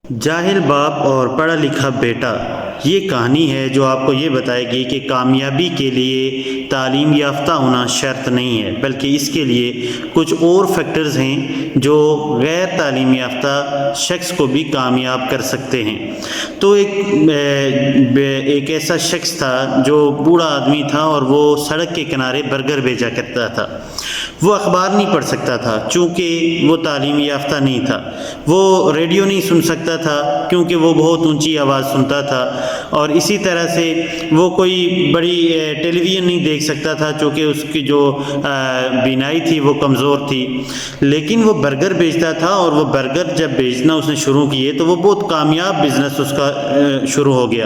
جاہل باپ اور پڑھا لکھا بیٹا، یہ کہانی ہے جو آپ کو یہ بتائے گی کہ کامیابی کے لیے تعلیم یافتہ ہونا شرط نہیں ہے، بلکہ اس کے لیے کچھ اور فیکٹرز ہیں جو غیر تعلیم یافتہ شخص کو بھی کامیاب کر سکتے ہیں۔ تو ایک ایسا شخص تھا جو بوڑھا آدمی تھا اور وہ سڑک کے کنارے برگر بیچا کرتا تھا۔ وہ اخبار نہیں پڑھ سکتا تھا چونکہ وہ تعلیم یافتہ نہیں تھا۔ وہ ریڈیو نہیں سن سکتا تھا کیونکہ وہ بہت اونچی آواز سنتا تھا، اور اسی طرح سے وہ کوئی بڑی ٹیلی ویژن نہیں دیکھ سکتا تھا چونکہ اس کی جو بینائی تھی وہ کمزور تھی۔ لیکن وہ برگر بیچتا تھا، اور وہ برگر جب بیچنا اس نے شروع کیے تو وہ بہت کامیاب بزنس اس کا شروع ہو گیا۔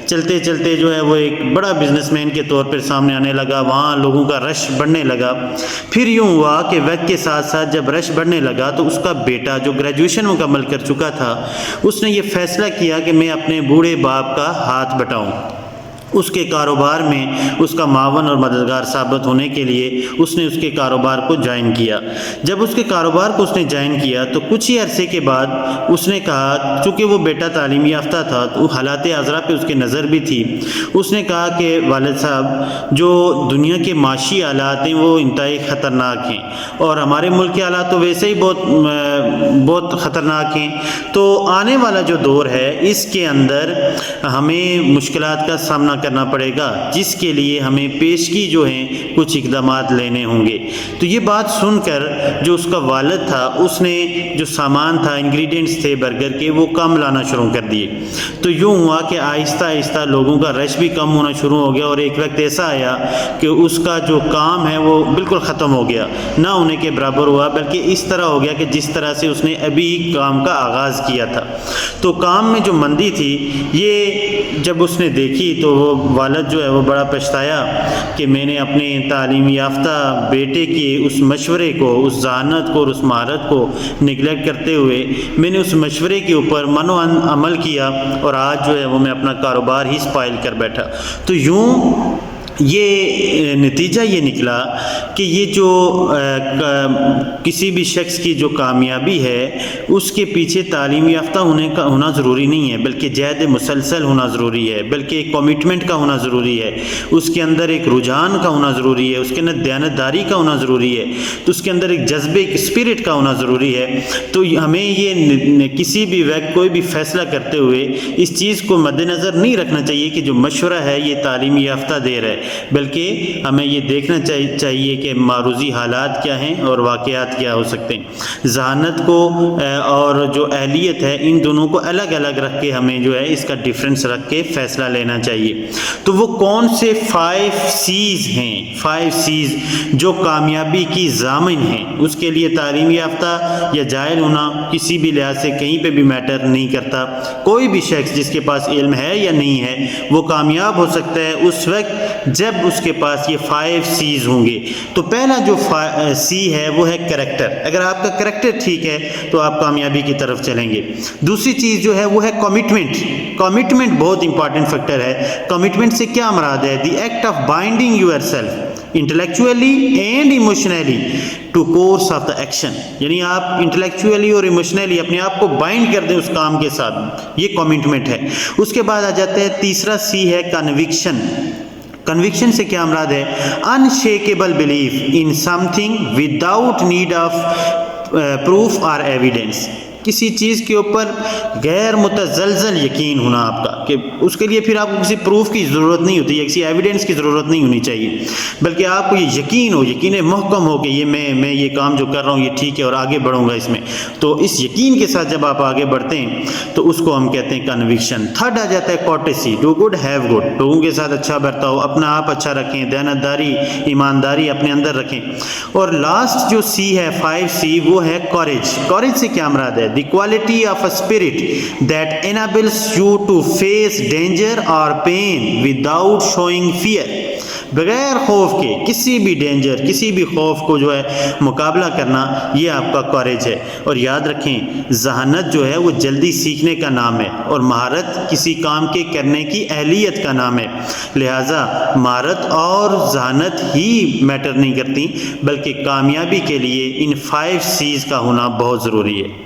چلتے چلتے جو ہے وہ ایک بڑا بزنس مین کے طور پر سامنے آنے لگا، وہاں لوگوں کا رش بڑھنے لگا۔ پھر یوں ہوا کہ وقت کے ساتھ ساتھ جب رش بڑھنے لگا تو اس کا بیٹا جو گریجویشن مکمل کر چکا تھا، اس نے یہ فیصلہ کیا کہ میں اپنے بوڑھے باپ کا ہاتھ بٹاؤں۔ اس کے کاروبار میں اس کا معاون اور مددگار ثابت ہونے کے لیے اس نے اس کے کاروبار کو جوائن کیا۔ جب اس کے کاروبار کو اس نے جوائن کیا تو کچھ ہی عرصے کے بعد اس نے کہا، چونکہ وہ بیٹا تعلیم یافتہ تھا تو حالات عذرا پہ اس کی نظر بھی تھی، اس نے کہا کہ والد صاحب، جو دنیا کے معاشی حالات ہیں وہ انتہائی خطرناک ہیں، اور ہمارے ملک کے حالات تو ویسے ہی بہت خطرناک ہیں، تو آنے والا جو دور ہے اس کے اندر ہمیں مشکلات کا سامنا کرنا پڑے گا، جس کے لیے ہمیں پیشگی جو ہیں کچھ اقدامات لینے ہوں گے۔ تو یہ بات سن کر جو اس کا والد تھا، اس نے جو سامان تھا، انگریڈینٹس تھے برگر کے، وہ کم لانا شروع کر دیے۔ تو یوں ہوا کہ آہستہ آہستہ لوگوں کا رش بھی کم ہونا شروع ہو گیا، اور ایک وقت ایسا آیا کہ اس کا جو کام ہے وہ بالکل ختم ہو گیا، نہ ہونے کے برابر ہوا، بلکہ اس طرح ہو گیا کہ جس طرح سے اس نے ابھی کام کا آغاز کیا تھا۔ تو کام میں جو مندی تھی، یہ جب اس نے دیکھی تو وہ والد جو ہے وہ بڑا پچھتایا کہ میں نے اپنے تعلیم یافتہ بیٹے کی اس مشورے کو، اس ذہانت کو اور اس مہارت کو نگلیکٹ کرتے ہوئے میں نے اس مشورے کے اوپر من و عمل کیا، اور آج جو ہے وہ میں اپنا کاروبار ہی اسپائل کر بیٹھا۔ تو یوں یہ نتیجہ یہ نکلا کہ یہ جو کسی بھی شخص کی جو کامیابی ہے اس کے پیچھے تعلیم یافتہ ہونا ضروری نہیں ہے، بلکہ جہد مسلسل ہونا ضروری ہے، بلکہ ایک کمٹمنٹ کا ہونا ضروری ہے، اس کے اندر ایک رجحان کا ہونا ضروری ہے، اس کے اندر دیانتداری کا ہونا ضروری ہے، تو اس کے اندر ایک جذبے، ایک اسپرٹ کا ہونا ضروری ہے۔ تو ہمیں یہ کسی بھی وقت کوئی بھی فیصلہ کرتے ہوئے اس چیز کو مد نظر نہیں رکھنا چاہیے کہ جو مشورہ ہے یہ تعلیم یافتہ دے رہا ہے، بلکہ ہمیں یہ دیکھنا چاہیے کہ معروضی حالات کیا ہیں اور واقعات کیا ہو سکتے ہیں۔ ذہانت کو اور جو اہلیت ہے، ان دونوں کو الگ الگ رکھ کے ہمیں جو ہے اس کا ڈیفرنس رکھ کے فیصلہ لینا چاہیے۔ تو وہ کون سے 5 C's ہیں، 5 C's جو کامیابی کی ضامن ہیں؟ اس کے لیے تعلیم یافتہ یا جاہل ہونا کسی بھی لحاظ سے کہیں پہ بھی میٹر نہیں کرتا۔ کوئی بھی شخص جس کے پاس علم ہے یا نہیں ہے وہ کامیاب ہو سکتا ہے اس وقت جب اس کے پاس یہ 5 C's ہوں گے۔ تو پہلا جو C ہے وہ ہے کریکٹر۔ اگر آپ کا کریکٹر ٹھیک ہے تو آپ کامیابی کی طرف چلیں گے۔ دوسری چیز جو ہے وہ ہے کمٹمنٹ۔ کمٹمنٹ بہت امپارٹنٹ فیکٹر ہے۔ کمٹمنٹ سے کیا مراد ہے؟ The act of binding yourself intellectually and emotionally to course of the action, یعنی آپ انٹلیکچولی اور ایموشنلی اپنے آپ کو بائنڈ کر دیں اس کام کے ساتھ، یہ کمٹمنٹ ہے۔ اس کے بعد آ جاتا ہے تیسرا C ہے کنوکشن۔ کنوکشن سے کیا مراد ہے؟ انشیکیبل belief in some thing without need of proof اور ایویڈینس، کسی چیز کے اوپر غیر متزلزل یقین ہونا آپ کا، کہ اس کے لیے پھر آپ کو کسی پروف کی ضرورت نہیں ہوتی ہے، کسی ایویڈنس کی ضرورت نہیں ہونی چاہیے، بلکہ آپ کو یہ یقین ہو، یقین محکم ہو کہ یہ میں یہ کام جو کر رہا ہوں یہ ٹھیک ہے اور آگے بڑھوں گا اس میں۔ تو اس یقین کے ساتھ جب آپ آگے بڑھتے ہیں تو اس کو ہم کہتے ہیں کنوکشن۔ تھرڈ آ جاتا ہے کوٹیسی، ڈو گڈ ہیو گڈ، لوگوں کے ساتھ اچھا برتاؤ، اپنا آپ اچھا رکھیں، دیانتداری، ایمانداری اپنے اندر رکھیں۔ اور لاسٹ جو C ہے 5 C وہ ہے کوریج۔ کوریج سے کیا مراد ہے؟ the quality of a spirit that enables you to face danger or pain without showing fear، بغیر خوف کے کسی بھی ڈینجر، کسی بھی خوف کو جو ہے مقابلہ کرنا، یہ آپ کا کوریج ہے۔ اور یاد رکھیں، ذہانت جو ہے وہ جلدی سیکھنے کا نام ہے، اور مہارت کسی کام کے کرنے کی اہلیت کا نام ہے۔ لہٰذا مہارت اور ذہانت ہی میٹر نہیں کرتی، بلکہ کامیابی کے لیے ان 5 C's کا ہونا بہت ضروری ہے۔